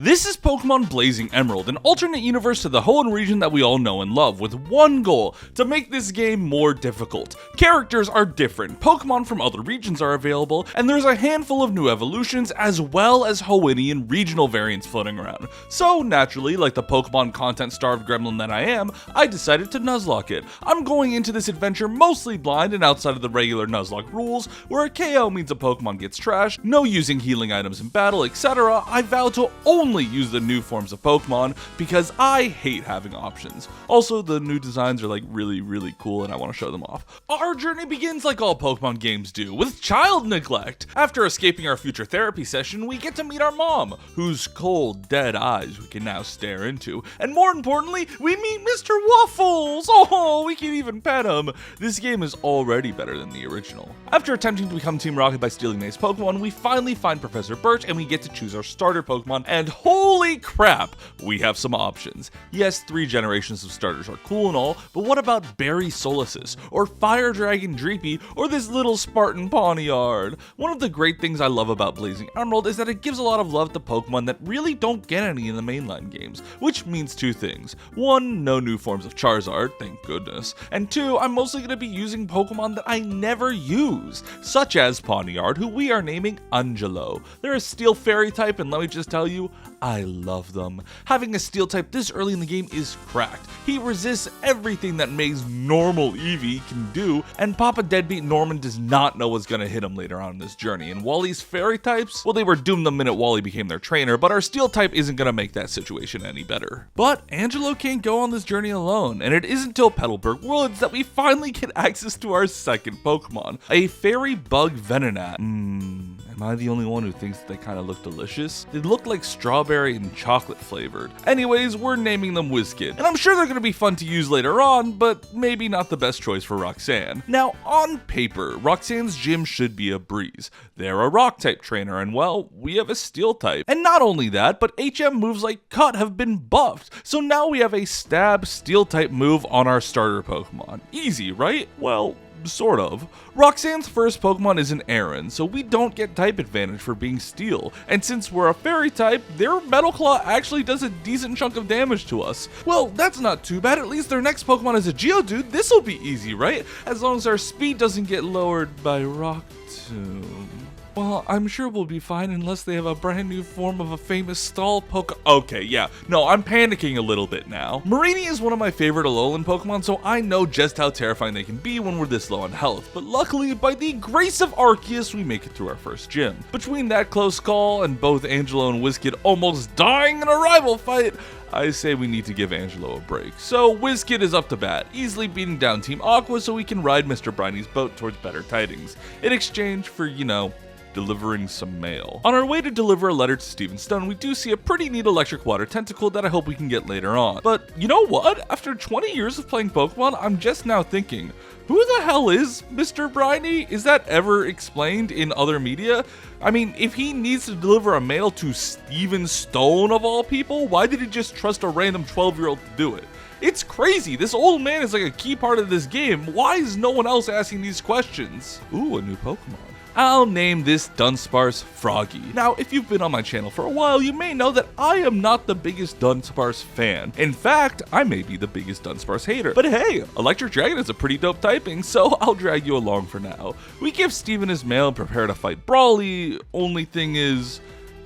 This is Pokemon Blazing Emerald, an alternate universe to the Hoenn region that we all know and love, with one goal: to make this game more difficult. Characters are different, Pokemon from other regions are available, and there's a handful of new evolutions as well as Hoennian regional variants floating around. So naturally, like the Pokemon content-starved gremlin that I am, I decided to Nuzlocke it. I'm going into this adventure mostly blind and outside of the regular Nuzlocke rules, where a KO means a Pokemon gets trashed, no using healing items in battle, etc. I vow to only use the new forms of Pokemon because I hate having options. Also, the new designs are like really cool and I want to show them off. Our journey begins like all Pokemon games do, with child neglect. After escaping our future therapy session, we get to meet our mom, whose cold, dead eyes we can now stare into. And more importantly, we meet Mr. Waffles! Oh, we can even pet him. This game is already better than the original. After attempting to become Team Rocket by stealing May's Pokemon, we finally find Professor Birch and we get to choose our starter Pokemon, and holy crap, we have some options. Yes, 3 generations of starters are cool and all, but what about Berry Solaces, or Fire Dragon Dreepy, or this little Spartan Pawniard? One of the great things I love about Blazing Emerald is that it gives a lot of love to Pokemon that really don't get any in the mainline games, which means 2 things. 1, no new forms of Charizard, thank goodness, and 2, I'm mostly going to be using Pokemon that I never use, such as Pawniard, who we are naming Angelo. They're a Steel Fairy type, and let me just tell you, I love them. Having a Steel type this early in the game is cracked. He resists everything that May's normal Eevee can do, and Papa Deadbeat Norman does not know what's gonna hit him later on in this journey. And Wally's Fairy types, well, they were doomed the minute Wally became their trainer, but our Steel type isn't gonna make that situation any better. But Angelo can't go on this journey alone, and it isn't until Petalburg Woods that we finally get access to our second Pokemon, a Fairy Bug Venonat. Am I the only one who thinks that they kind of look delicious? They look like strawberry and chocolate flavored. Anyways, we're naming them Whiskit, and I'm sure they're going to be fun to use later on, but maybe not the best choice for Roxanne. Now, on paper, Roxanne's gym should be a breeze. They're a rock type trainer, and well, we have a steel type. And not only that, but HM moves like Cut have been buffed, so now we have a stab steel type move on our starter Pokemon. Easy, right? Well, sort of. Roxanne's first Pokemon is an Aaron, so we don't get type advantage for being Steel, and since we're a Fairy type, their Metal Claw actually does a decent chunk of damage to us. Well, that's not too bad, at least their next Pokemon is a Geodude. This'll be easy, right? As long as our speed doesn't get lowered by Rock Tomb. Well, I'm sure we'll be fine unless they have a brand new form of a famous stall Okay, yeah. No, I'm panicking a little bit now. Mareanie is one of my favorite Alolan Pokemon, so I know just how terrifying they can be when we're this low on health. But luckily, by the grace of Arceus, we make it through our first gym. Between that close call and both Angelo and Whiskit almost dying in a rival fight, I say we need to give Angelo a break. So Whiskit is up to bat, easily beating down Team Aqua so we can ride Mr. Briny's boat towards better tidings, in exchange for, you know, delivering some mail. On our way to deliver a letter to Steven Stone, we do see a pretty neat electric water tentacle that I hope we can get later on. But you know what? After 20 years of playing Pokemon, I'm just now thinking, who the hell is Mr. Briny? Is that ever explained in other media? I mean, if he needs to deliver a mail to Steven Stone of all people, why did he just trust a random 12-year-old to do it? It's crazy. This old man is like a key part of this game. Why is no one else asking these questions? Ooh, a new Pokemon. I'll name this Dunsparce Froggy. Now, if you've been on my channel for a while, you may know that I am not the biggest Dunsparce fan. In fact, I may be the biggest Dunsparce hater. But hey, Electric Dragon is a pretty dope typing, so I'll drag you along for now. We give Steven his mail and prepare to fight Brawly. Only thing is,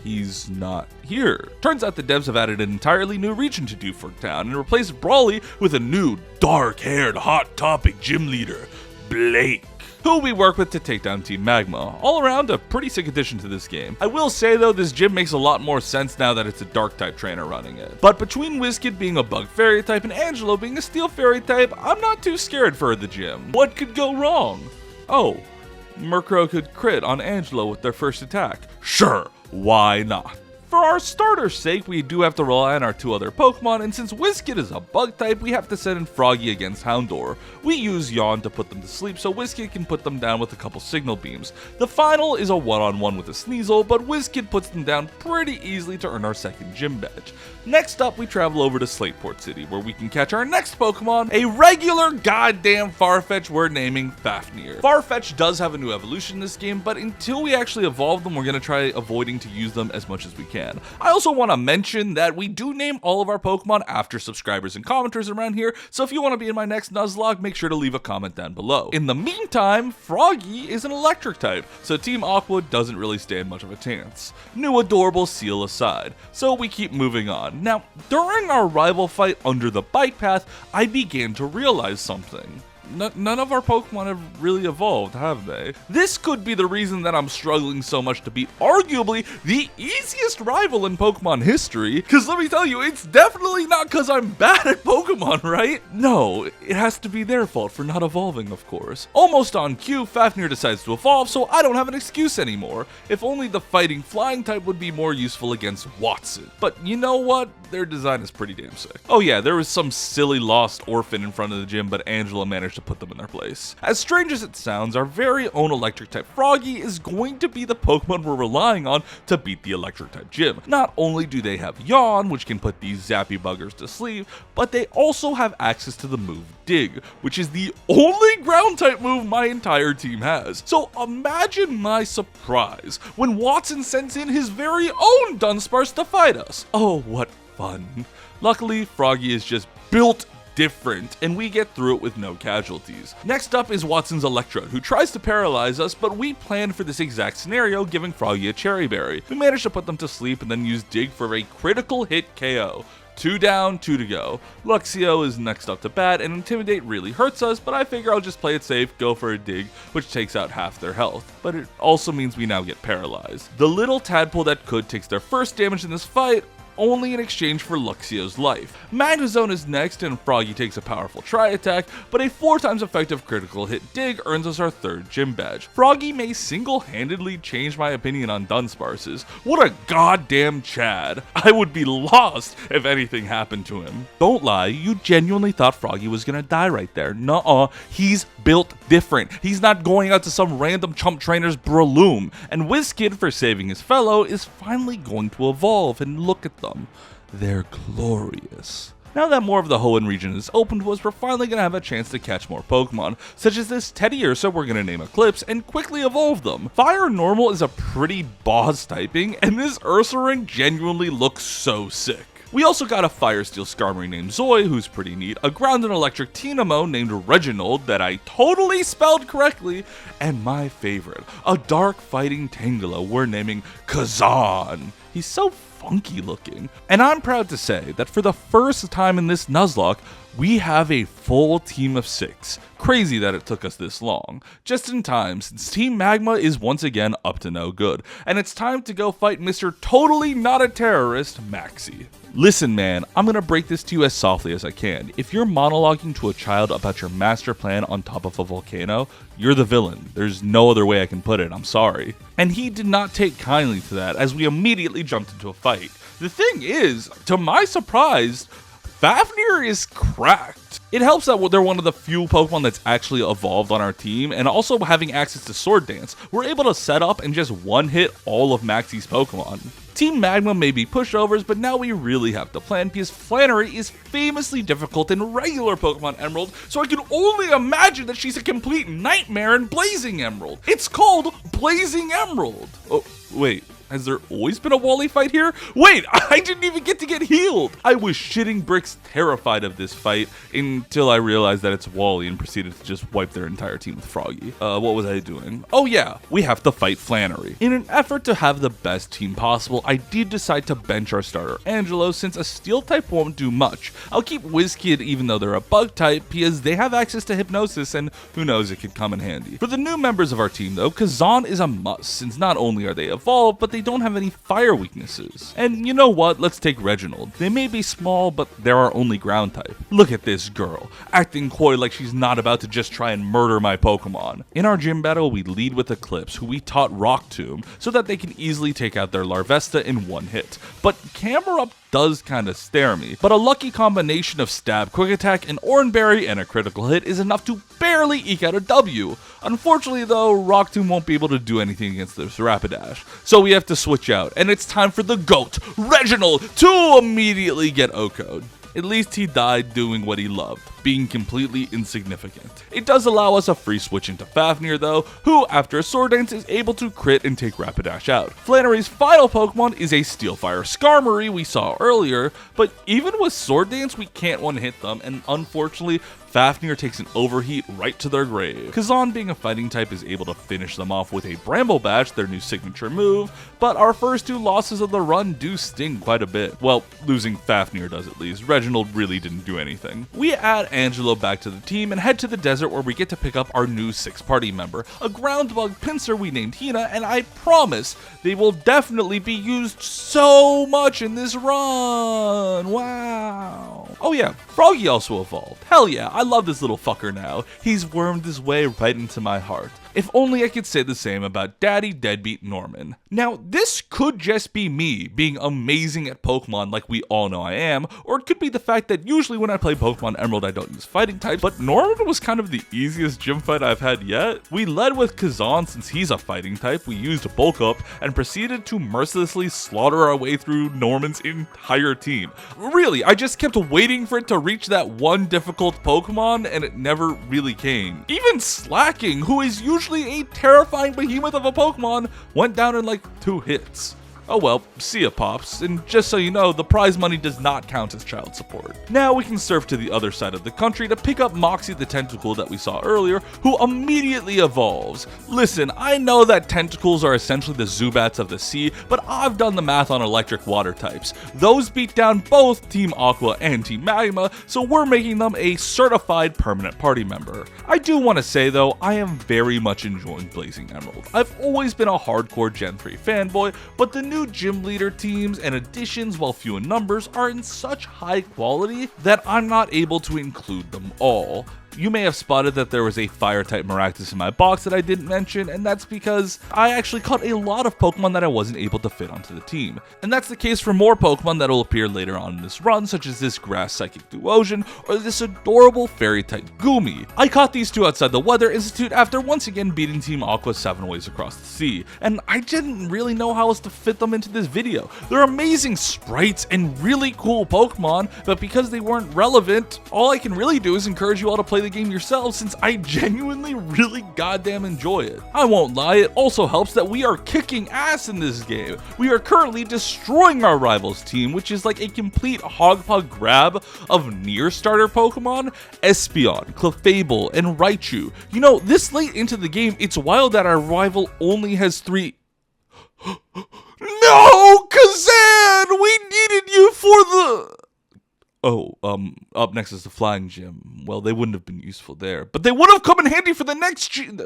he's not here. Turns out the devs have added an entirely new region to Dewford Town and replaced Brawly with a new dark-haired hot topic gym leader, Blake, who we work with to take down Team Magma. All around, a pretty sick addition to this game. I will say though, this gym makes a lot more sense now that it's a dark type trainer running it. But between Whiskit being a bug fairy type and Angelo being a steel fairy type, I'm not too scared for the gym. What could go wrong? Oh, Murkrow could crit on Angelo with their first attack. Sure, why not? For our starter's sake, we do have to rely on our 2 other Pokemon, and since Whiskit is a bug type, we have to send in Froggy against Houndour. We use Yawn to put them to sleep so Whiskit can put them down with a couple signal beams. The final is a one-on-one with a Sneasel, but Whiskit puts them down pretty easily to earn our second gym badge. Next up, we travel over to Slateport City, where we can catch our next Pokemon, a regular goddamn Farfetch we're naming Fafnir. Farfetch does have a new evolution in this game, but until we actually evolve them, we're going to try avoiding to use them as much as we can. can. I also want to mention that we do name all of our Pokemon after subscribers and commenters around here, so if you want to be in my next Nuzlocke, make sure to leave a comment down below. In the meantime, Froggy is an electric type, so Team Aqua doesn't really stand much of a chance. New adorable Seal aside, so we keep moving on. Now, during our rival fight under the bike path, I began to realize something. None of our Pokemon have really evolved, have they? This could be the reason that I'm struggling so much to beat arguably the easiest rival in Pokemon history, because let me tell you, it's definitely not because I'm bad at Pokemon, right? No, it has to be their fault for not evolving, of course. Almost on cue, Fafnir decides to evolve, so I don't have an excuse anymore. If only the fighting flying type would be more useful against Watson. But you know what? Their design is pretty damn sick. Oh yeah, there was some silly lost orphan in front of the gym, but Angela managed to put them in their place. As strange as it sounds, our very own electric type Froggy is going to be the Pokemon we're relying on to beat the electric type gym. Not only do they have Yawn, which can put these zappy buggers to sleep, but they also have access to the move Dig, which is the only ground type move my entire team has. So imagine my surprise when Watson sends in his very own Dunsparce to fight us. Oh, what fun. Luckily, Froggy is just built different, and we get through it with no casualties. Next up is Watson's Electrode, who tries to paralyze us, but we planned for this exact scenario, giving Froggy a Cherry Berry. We managed to put them to sleep and then use Dig for a critical hit KO. 2 down, 2 to go. Luxio is next up to bat, and Intimidate really hurts us, but I figure I'll just play it safe, go for a Dig, which takes out half their health. But it also means we now get paralyzed. The little tadpole that could takes their first damage in this fight, only in exchange for Luxio's life. Magnezone is next, and Froggy takes a powerful Tri-Attack, but a 4 times effective critical hit Dig earns us our 3rd gym badge. Froggy may single-handedly change my opinion on Dunsparce's. What a goddamn Chad. I would be lost if anything happened to him. Don't lie, you genuinely thought Froggy was gonna die right there. Nuh-uh, he's built different. He's not going out to some random chump trainer's Breloom, and WizKid, for saving his fellow, is finally going to evolve, and look at them. They're glorious. Now that more of the Hoenn region is open to us, we're finally going to have a chance to catch more Pokemon, such as this Teddiursa we're going to name Eclipse and quickly evolve them. Fire Normal is a pretty boss typing, and this Ursaring genuinely looks so sick. We also got a Fire Steel Skarmory named Zoe, who's pretty neat, a Ground and Electric Tinamo named Reginald that I totally spelled correctly, and my favorite, a Dark Fighting Tangela we're naming Kazan. He's so funky looking. And I'm proud to say that for the first time in this Nuzlocke, we have a full team of 6. Crazy that it took us this long. Just in time, since Team Magma is once again up to no good, and it's time to go fight Mr. Totally Not a Terrorist, Maxie. Listen man, I'm gonna break this to you as softly as I can. If you're monologuing to a child about your master plan on top of a volcano, you're the villain. There's no other way I can put it, I'm sorry. And he did not take kindly to that, as we immediately jumped into a fight. The thing is, to my surprise, Fafnir is cracked. It helps that they're one of the few Pokemon that's actually evolved on our team, and also having access to Sword Dance, we're able to set up and just one-hit all of Maxie's Pokemon. Team Magma may be pushovers, but now we really have to plan because Flannery is famously difficult in regular Pokemon Emerald, so I can only imagine that she's a complete nightmare in Blazing Emerald. It's called Blazing Emerald. Oh, wait. Has there always been a Wally fight here? Wait, I didn't even get to get healed! I was shitting bricks terrified of this fight until I realized that it's Wally and proceeded to just wipe their entire team with Froggy. What was I doing? Oh yeah, we have to fight Flannery. In an effort to have the best team possible, I did decide to bench our starter Angelo since a steel type won't do much. I'll keep WizKid even though they're a bug type because they have access to Hypnosis and who knows, it could come in handy. For the new members of our team though, Kazan is a must since not only are they evolved, but they don't have any fire weaknesses. And you know what? Let's take Reginald. They may be small, but they're our only ground type. Look at this girl, acting coy like she's not about to just try and murder my Pokemon. In our gym battle, we lead with Eclipse, who we taught Rock Tomb, so that they can easily take out their Larvesta in one hit. But Camerupt does kinda stare me, but a lucky combination of Stab, Quick Attack, and Oranberry and a critical hit is enough to barely eke out a W. Unfortunately though, Rock Tomb won't be able to do anything against this Rapidash, so we have to switch out, and it's time for the GOAT, Reginald, to immediately get OHKO'd. At least he died doing what he loved, being completely insignificant. It does allow us a free switch into Fafnir though, who after a sword dance is able to crit and take Rapidash out. Flannery's final Pokemon is a Steelfire Skarmory we saw earlier, but even with sword dance we can't one-hit them, and unfortunately Fafnir takes an overheat right to their grave. Kazan, being a fighting type, is able to finish them off with a Bramble Bash, their new signature move, but our first 2 losses of the run do sting quite a bit. Well, losing Fafnir does at least. Reginald really didn't do anything. We add Angelo back to the team and head to the desert where we get to pick up our new 6th party member, a groundbug pincer we named Hina, and I promise they will definitely be used so much in this run. Wow. Oh yeah, Froggy also evolved. Hell yeah, I love this little fucker now. He's wormed his way right into my heart. If only I could say the same about Daddy Deadbeat Norman. Now, this could just be me being amazing at Pokemon like we all know I am, or it could be the fact that usually when I play Pokemon Emerald I don't use fighting types, but Norman was kind of the easiest gym fight I've had yet. We led with Kazan since he's a fighting type, we used Bulk Up, and proceeded to mercilessly slaughter our way through Norman's entire team. Really, I just kept waiting for it to reach that one difficult Pokemon, and it never really came. Even Slacking, who is usually a terrifying behemoth of a Pokemon, went down in like 2 hits. Oh well, see ya, Pops, and just so you know, the prize money does not count as child support. Now we can surf to the other side of the country to pick up Moxie the Tentacle that we saw earlier, who immediately evolves. Listen, I know that tentacles are essentially the Zubats of the sea, but I've done the math on electric water types. Those beat down both Team Aqua and Team Magma, so we're making them a certified permanent party member. I do want to say though, I am very much enjoying Blazing Emerald. I've always been a hardcore Gen 3 fanboy, but the new gym leader teams and additions, while few in numbers, are in such high quality that I'm not able to include them all. You may have spotted that there was a Fire-type Maractus in my box that I didn't mention, and that's because I actually caught a lot of Pokemon that I wasn't able to fit onto the team. And that's the case for more Pokemon that will appear later on in this run, such as this Grass Psychic Duosion, or this adorable Fairy-type Goomy. I caught these 2 outside the Weather Institute after once again beating Team Aqua 7 ways across the sea, and I didn't really know how else to fit them into this video. They're amazing sprites and really cool Pokemon, but because they weren't relevant, all I can really do is encourage you all to play the game yourselves, since I genuinely really goddamn enjoy it. I won't lie, it also helps that we are kicking ass in this game. We are currently destroying our rivals team, which is like a complete hogpog grab of near starter Pokemon, Espeon, Clefable, and Raichu. You know, this late into the game, it's wild that our rival only has 3... No, Kazan! We needed you for the... Oh, up next is the Flying Gym. Well, they wouldn't have been useful there, but they would have come in handy for the next gym.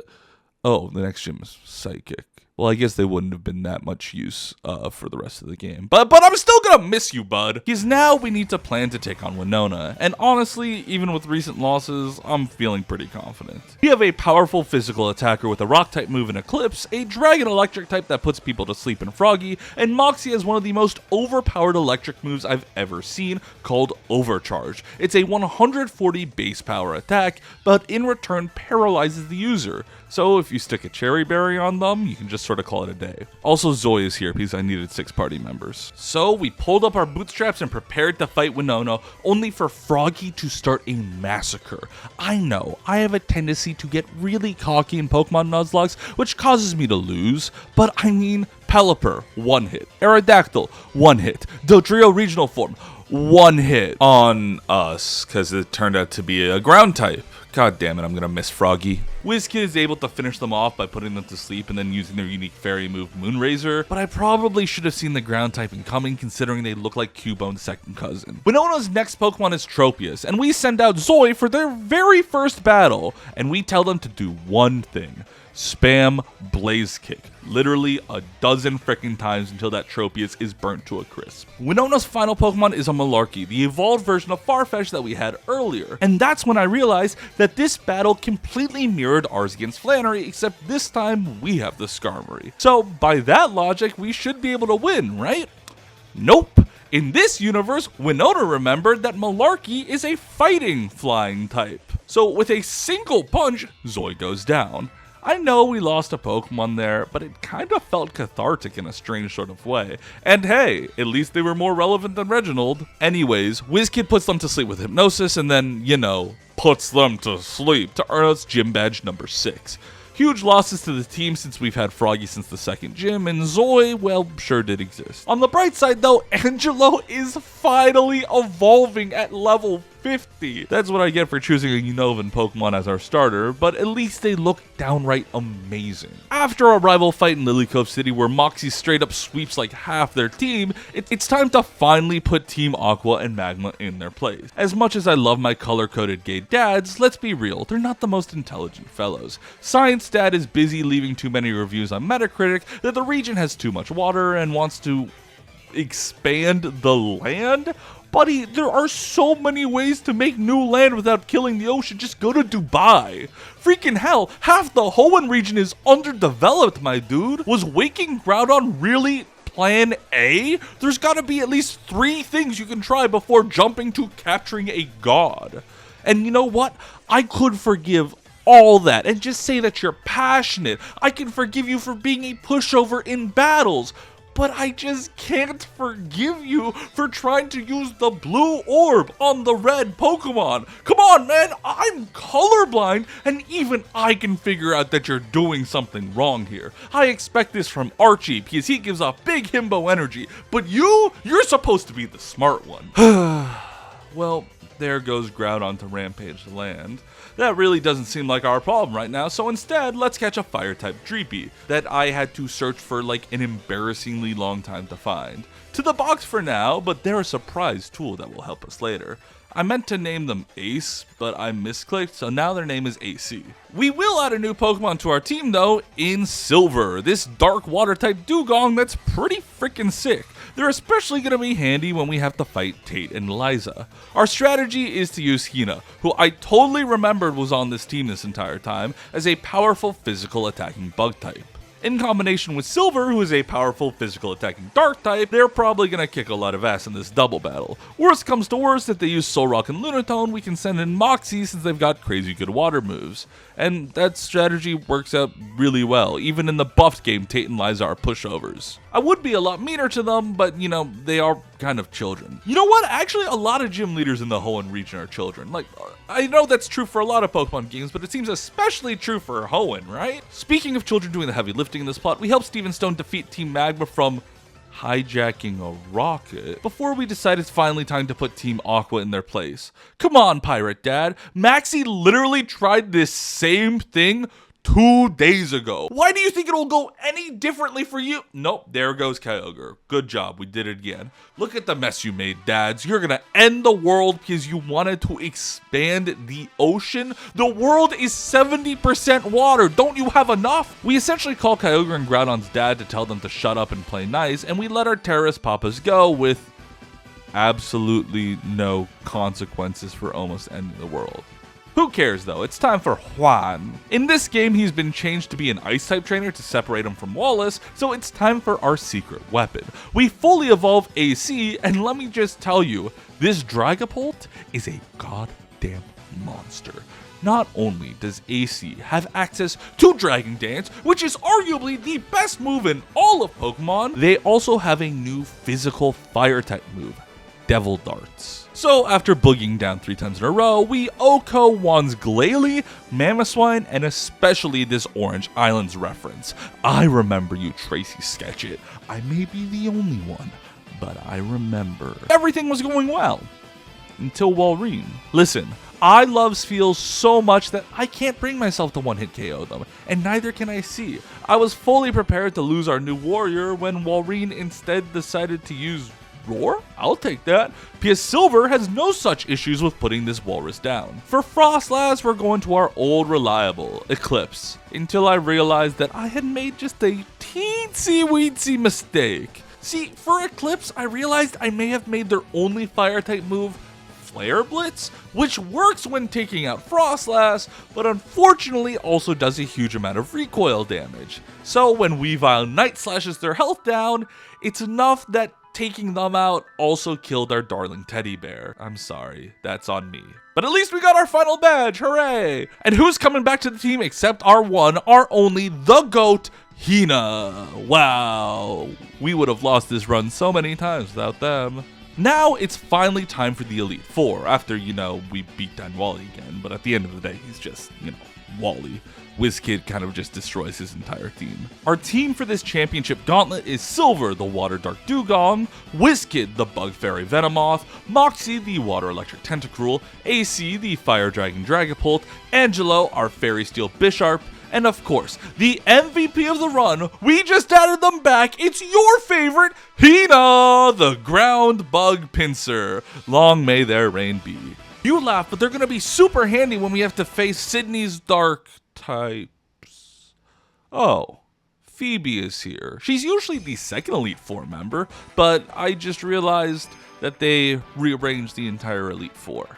Oh, the next gym is Psychic. Well, I guess they wouldn't have been that much use for the rest of the game. But I'm still gonna miss you, bud. Because now we need to plan to take on Winona. And honestly, even with recent losses, I'm feeling pretty confident. We have a powerful physical attacker with a Rock-type move in Eclipse, a Dragon Electric type that puts people to sleep in Froggy, and Moxie has one of the most overpowered electric moves I've ever seen, called Overcharge. It's a 140 base power attack, but in return paralyzes the user. So if you stick a Cherry Berry on them, you can just sort of call it a day. Also, Zoe is here because I needed 6 party members. So we pulled up our bootstraps and prepared to fight Winona, only for Froggy to start a massacre. I know, I have a tendency to get really cocky in Pokemon Nuzlocke, which causes me to lose, but I mean, Pelipper, 1 hit. Aerodactyl, 1 hit. Dodrio Regional Form, 1 hit on us, because it turned out to be a ground type. God damn it, I'm gonna miss Froggy. Whizkid is able to finish them off by putting them to sleep and then using their unique fairy move Moonrazor, but I probably should have seen the ground typing coming considering they look like Cubone's second cousin. Winona's next Pokemon is Tropius, and we send out Zoe for their very first battle, and we tell them to do one thing. Spam Blaze Kick, literally a dozen freaking times until that Tropius is burnt to a crisp. Winona's final Pokemon is a Malarkey, the evolved version of Farfetch that we had earlier, and that's when I realized that this battle completely mirrored ours against Flannery, except this time we have the Skarmory. So by that logic, we should be able to win, right? Nope. In this universe, Winona remembered that Malarkey is a fighting flying type. So with a single punch, Zoe goes down. I know we lost a Pokemon there, but it kinda felt cathartic in a strange sort of way. And hey, at least they were more relevant than Reginald. Anyways, WizKid puts them to sleep with hypnosis and then, puts them to sleep to earn us gym badge number 6. Huge losses to the team since we've had Froggy since the second gym, and Zoe, well, sure did exist. On the bright side though, Angelo is finally evolving at level 50. That's what I get for choosing a Unovan Pokemon as our starter, but at least they look downright amazing. After a rival fight in Lily Cove City where Moxie straight up sweeps like half their team, it's time to finally put Team Aqua and Magma in their place. As much as I love my color-coded gay dads, let's be real, they're not the most intelligent fellows. Science Dad is busy leaving too many reviews on Metacritic that the region has too much water and wants to expand the land? Buddy, there are so many ways to make new land without killing the ocean. Just go to Dubai. Freaking hell, half the Hoenn region is underdeveloped, my dude. Was Waking Groudon really plan A? There's gotta be at least 3 things you can try before jumping to capturing a god. And you know what? I could forgive all that and just say that you're passionate. I can forgive you for being a pushover in battles. But I just can't forgive you for trying to use the blue orb on the red Pokemon. Come on, man, I'm colorblind, and even I can figure out that you're doing something wrong here. I expect this from Archie, because he gives off big himbo energy, but you're supposed to be the smart one. Well, there goes Groudon to rampage the land. That really doesn't seem like our problem right now, so instead, let's catch a Fire-type Dreepy that I had to search for like an embarrassingly long time to find. To the box for now, but they're a surprise tool that will help us later. I meant to name them Ace, but I misclicked, so now their name is AC. We will add a new Pokemon to our team though, in Silver, this dark water-type Dugong that's pretty freaking sick. They're especially going to be handy when we have to fight Tate and Liza. Our strategy is to use Hina, who I totally remembered was on this team this entire time, as a powerful physical attacking bug type. In combination with Silver, who is a powerful physical attacking dark type, they're probably going to kick a lot of ass in this double battle. Worst comes to worst, if they use Solrock and Lunatone, we can send in Moxie since they've got crazy good water moves. And that strategy works out really well. Even in the buffed game, Tate and Liza are pushovers. I would be a lot meaner to them, but they are kind of children. You know what? Actually, a lot of gym leaders in the Hoenn region are children. Like, I know that's true for a lot of Pokemon games, but it seems especially true for Hoenn, right? Speaking of children doing the heavy lifting in this plot, we helped Steven Stone defeat Team Magma from hijacking a rocket before we decide it's finally time to put Team Aqua in their place. Come on, Pirate Dad. Maxie literally tried this same thing 2 days ago. Why do you think it'll go any differently for you? Nope, there goes Kyogre. Good job, we did it again. Look at the mess you made, dads. You're gonna end the world because you wanted to expand the ocean? The world is 70% water. Don't you have enough? We essentially call Kyogre and Groudon's dad to tell them to shut up and play nice, and we let our terrorist papas go with absolutely no consequences for almost ending the world. Who cares though, it's time for Juan. In this game, he's been changed to be an Ice-type trainer to separate him from Wallace, so it's time for our secret weapon. We fully evolve AC, and let me just tell you, this Dragapult is a goddamn monster. Not only does AC have access to Dragon Dance, which is arguably the best move in all of Pokemon, they also have a new physical Fire-type move, Devil Darts. So after boogieing down 3 times in a row, we OHKO Juan's Glalie, Mamoswine, and especially this Orange Islands reference. I remember you, Tracy Sketchit. I may be the only one, but I remember. Everything was going well. Until Walrein. Listen, I love Spheals so much that I can't bring myself to one-hit KO them, and neither can I see. I was fully prepared to lose our new warrior when Walrein instead decided to use Roar? I'll take that, because Silver has no such issues with putting this walrus down. For Frostlass, we're going to our old reliable, Eclipse, until I realized that I had made just a teensy-weensy mistake. See, for Eclipse, I realized I may have made their only Fire-type move Flare Blitz, which works when taking out Frostlass, but unfortunately also does a huge amount of recoil damage. So when Weavile Night Slashes their health down, it's enough that taking them out also killed our darling teddy bear. I'm sorry, that's on me. But at least we got our final badge, hooray! And who's coming back to the team except our one, our only, the GOAT, Hina. Wow, we would have lost this run so many times without them. Now it's finally time for the Elite Four, after, we beat down Wally again, but at the end of the day, he's just, Wally. WizKid kind of just destroys his entire team. Our team for this championship gauntlet is Silver, the Water Dark Dugong, WizKid, the Bug Fairy Venomoth, Moxie, the Water Electric Tentacruel, AC, the Fire Dragon Dragapult, Angelo, our Fairy Steel Bisharp, and of course, the MVP of the run, we just added them back, it's your favorite, Hina, the Ground Bug Pincer. Long may their reign be. You laugh, but they're gonna be super handy when we have to face Sydney's dark types. Oh, Phoebe is here. She's usually the second Elite Four member, but I just realized that they rearranged the entire Elite Four.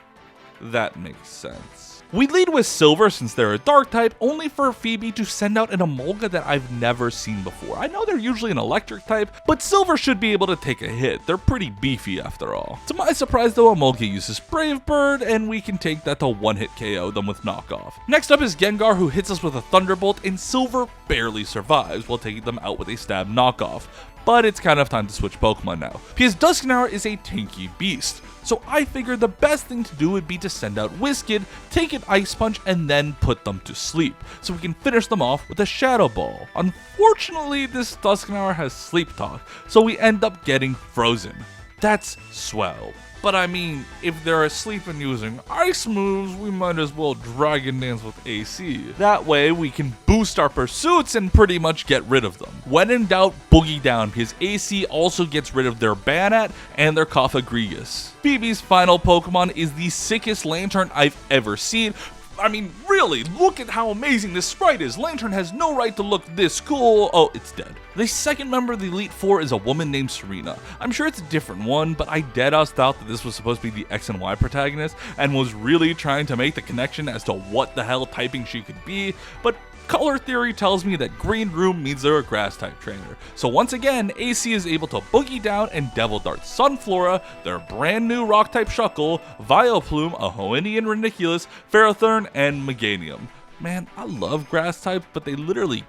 That makes sense. We lead with Silver since they're a dark type, only for Phoebe to send out an Emolga that I've never seen before. I know they're usually an electric type, but Silver should be able to take a hit. They're pretty beefy after all. To my surprise though, Emolga uses Brave Bird, and we can take that to one-hit KO them with Knockoff. Next up is Gengar, who hits us with a Thunderbolt, and Silver barely survives while taking them out with a Stab Knockoff. But it's kind of time to switch Pokemon now, because Dusknoir is a tanky beast. So I figured the best thing to do would be to send out WizKid, take an Ice Punch, and then put them to sleep, so we can finish them off with a Shadow Ball. Unfortunately, this Dusknoir has Sleep Talk, so we end up getting frozen. That's swell. But I mean, if they're asleep and using ice moves, we might as well Dragon Dance with AC. That way, we can boost our pursuits and pretty much get rid of them. When in doubt, Boogie Down, because AC also gets rid of their Banat and their Cofagrigus. Phoebe's final Pokemon is the sickest Lantern I've ever seen. I mean, really, look at how amazing this sprite is. Lantern has no right to look this cool. Oh, it's dead. The second member of the Elite Four is a woman named Serena. I'm sure it's a different one, but I deadass thought that this was supposed to be the X and Y protagonist and was really trying to make the connection as to what the hell typing she could be, but color theory tells me that Green Room means they're a grass type trainer. So once again, AC is able to Boogie Down and Devil Dart Sunflora, their brand new rock type Shuckle, Vileplume, a Hoenn Reniculus, Ferrothorn, and Meganium. Man, I love grass types, but they literally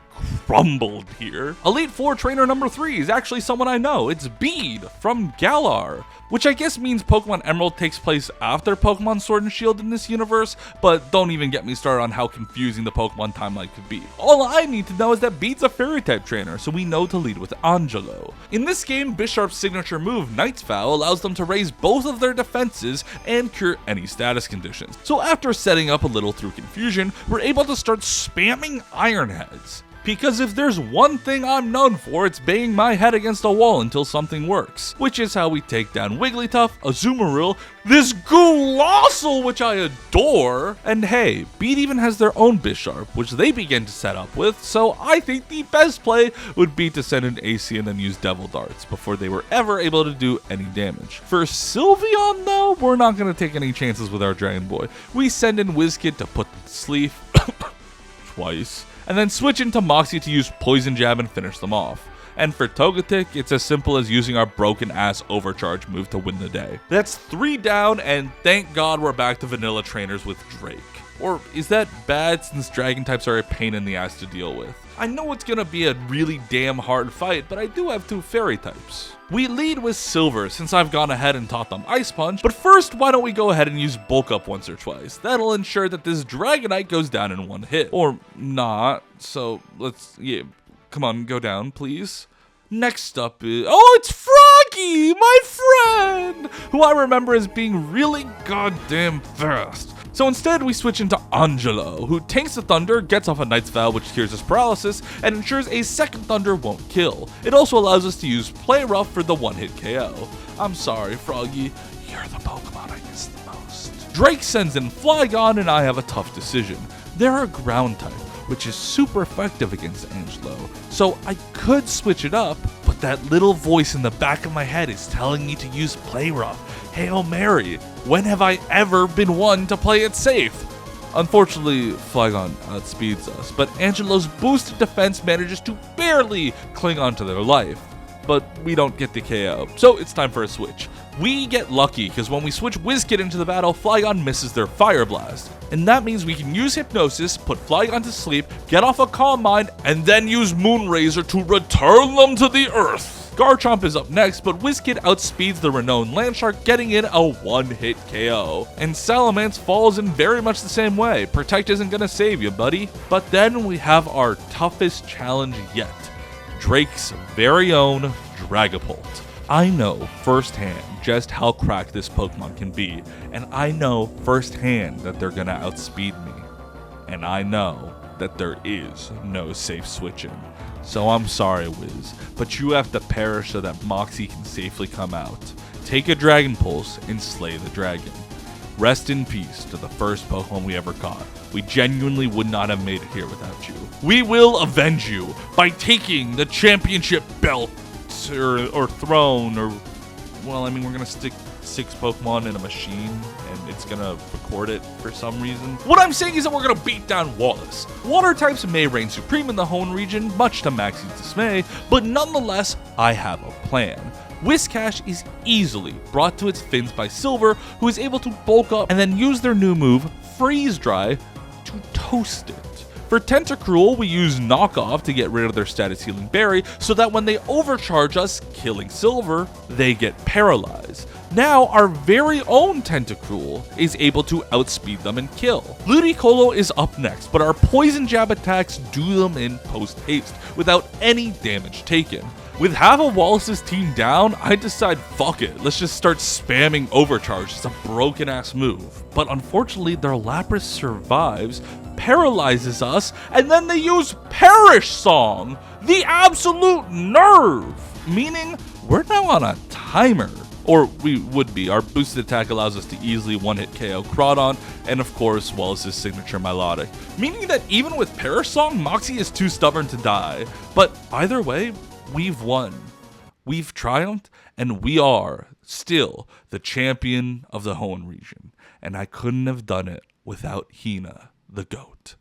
crumbled here. Elite Four trainer number 3 is actually someone I know. It's Bede from Galar, which I guess means Pokemon Emerald takes place after Pokemon Sword and Shield in this universe, but don't even get me started on how confusing the Pokemon timeline could be. All I need to know is that Bede's a fairy type trainer, so we know to lead with Angelo. In this game, Bisharp's signature move, Night's Vow, allows them to raise both of their defenses and cure any status conditions. So after setting up a little through confusion, we're able to start spamming Iron Heads. Because if there's one thing I'm known for, it's banging my head against a wall until something works. Which is how we take down Wigglytuff, Azumarill, this Gulassel, which I adore, and hey, Bede even has their own Bisharp, which they begin to set up with, so I think the best play would be to send in AC and then use Devil Darts before they were ever able to do any damage. For Sylveon though, we're not going to take any chances with our Dragon Boy. We send in WizKid to put them to sleep, twice, and then switch into Moxie to use Poison Jab and finish them off. And for Togetic, it's as simple as using our broken ass Overcharge move to win the day. That's 3 down, and thank God we're back to vanilla trainers with Drake. Or is that bad since dragon types are a pain in the ass to deal with? I know it's gonna be a really damn hard fight, but I do have 2 fairy types. We lead with Silver since I've gone ahead and taught them Ice Punch, but first why don't we go ahead and use Bulk Up once or twice. That'll ensure that this Dragonite goes down in 1 hit. Or not, so come on, go down please. Next up is, oh, it's Froggy, my friend, who I remember as being really goddamn fast. So instead, we switch into Angelo, who tanks the Thunder, gets off a Night's Vow which cures his paralysis, and ensures a second Thunder won't kill. It also allows us to use Play Rough for the 1-hit KO. I'm sorry, Froggy, you're the Pokemon I miss the most. Drake sends in Flygon, and I have a tough decision. They're a ground type, which is super effective against Angelo, so I could switch it up, but that little voice in the back of my head is telling me to use Play Rough. Hail Mary, when have I ever been one to play it safe? Unfortunately, Flygon outspeeds us, but Angelo's boosted defense manages to barely cling onto their life. but we don't get the KO, so it's time for a switch. We get lucky, because when we switch WizKid into the battle, Flygon misses their Fire Blast. And that means we can use Hypnosis, put Flygon to sleep, get off a Calm Mind, and then use Moonrazor to return them to the Earth. Garchomp is up next, but WizKid outspeeds the renowned Landshark, getting in a one-hit KO. And Salamence falls in very much the same way. Protect isn't gonna save you, buddy. But then we have our toughest challenge yet. Drake's very own Dragapult. I know firsthand just how cracked this Pokemon can be, and I know firsthand that they're gonna outspeed me. And I know that there is no safe switching. So I'm sorry, Wiz, but you have to perish so that Moxie can safely come out. Take a Dragon Pulse and slay the dragon. Rest in peace to the first Pokemon we ever caught. We genuinely would not have made it here without you. We will avenge you by taking the championship belt or throne, or, well, I mean, we're gonna stick 6 Pokemon in a machine and it's gonna record it for some reason. What I'm saying is that we're gonna beat down Wallace. Water types may reign supreme in the Hoenn region, much to Maxie's dismay, but nonetheless, I have a plan. Whiscash is easily brought to its fins by Silver, who is able to bulk up and then use their new move, Freeze Dry, to toast it. For Tentacruel, we use Knockoff to get rid of their status healing berry, so that when they overcharge us, killing Silver, they get paralyzed. Now, our very own Tentacruel is able to outspeed them and kill. Ludicolo is up next, but our Poison Jab attacks do them in post-haste, without any damage taken. With half of Wallace's team down, I decide fuck it, let's just start spamming Overcharge, it's a broken ass move. But unfortunately, their Lapras survives, paralyzes us, and then they use Perish Song! The absolute nerve! Meaning, we're now on a timer. Or we would be. Our boosted attack allows us to easily one-hit KO Crawdon, and of course, Wallace's signature Milotic. Meaning that even with Perish Song, Moxie is too stubborn to die. But either way, we've won. We've triumphed, and we are still the champion of the Hoenn region. And I couldn't have done it without Hina, the GOAT.